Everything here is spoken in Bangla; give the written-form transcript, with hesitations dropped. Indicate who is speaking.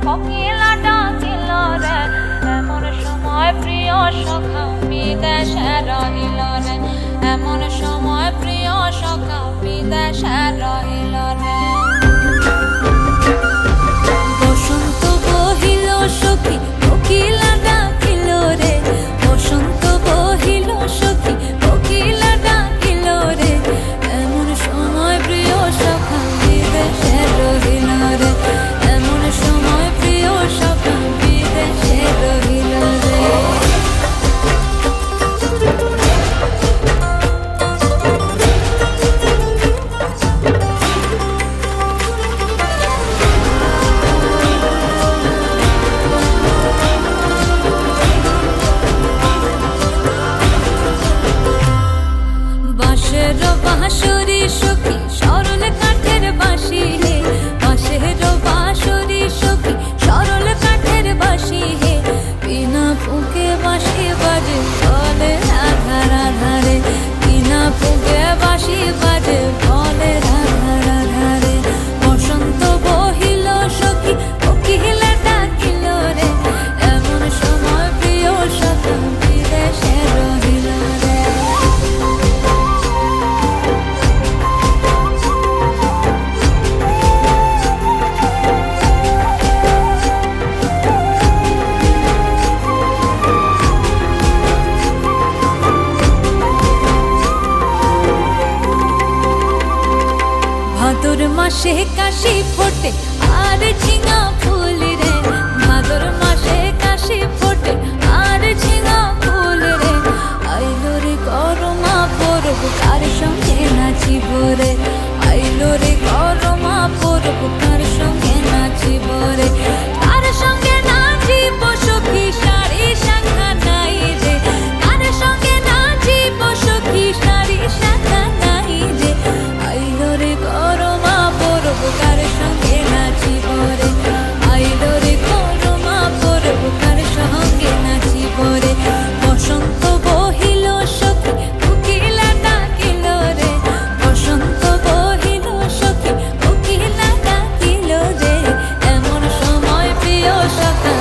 Speaker 1: কোকিলা ডাকিল রে, এমন সময় প্রিয় সখা বিদেশে রহিল রে, এমন সময় প্রিয় সখা বিদেশে রহিল রে। বসন্ত বহিল সখী কোকিলা ডাকিল রে, বসন্ত বহিল সখী কোকিলা ডাকিল রে, এমন সময় প্রিয় সখা বিদেশে রহিল রে, এমন সময় প্রিয় সখা বিদেশে রহিল রে। বাঁশের বাঁশরি সখী সরল কাঠের বাঁশি হে, বাঁশের বাঁশরি সখী সরল কাঠের বাঁশি হে, বিনা ফুঁকে বাঁশি বাজে বলে রাধা রাধা রে, বিনা ফুঁকে বাঁশি বাজে বলে রাধা রাধা রে। বসন্ত বহিল সখী কোকিলা ডাকিল রে, এমন সময় প্রিয় সখা বিদেশে রহিল রে। ভাদর মাসে কাশি ফোটে আর ঝিঙা ফুল রে, ভাদর মাসে কাশি ফোটে আর ঝিঙা ফুল রে, আইলো রে করমা পরব কার সঙ্গে নাচিব রে, আইলো রে করমা পরব কার সঙ্গে নাচিব রে, কার সঙ্গে নাচিব সখী সারি শাখা নাই রে, কার সঙ্গে নাচিব সখী সারি শাখা নাই রে, আইলো রে করমা পরব কার সঙ্গে নাচিব রে, আইলো রে করমা পরব কার সঙ্গে নাচিব রে। বসন্ত বহিল সখী কোকিলা ডাকিল রে, বসন্ত বহিল সখী কোকিলা ডাকিল রে, এমন সময় প্রিয় সখা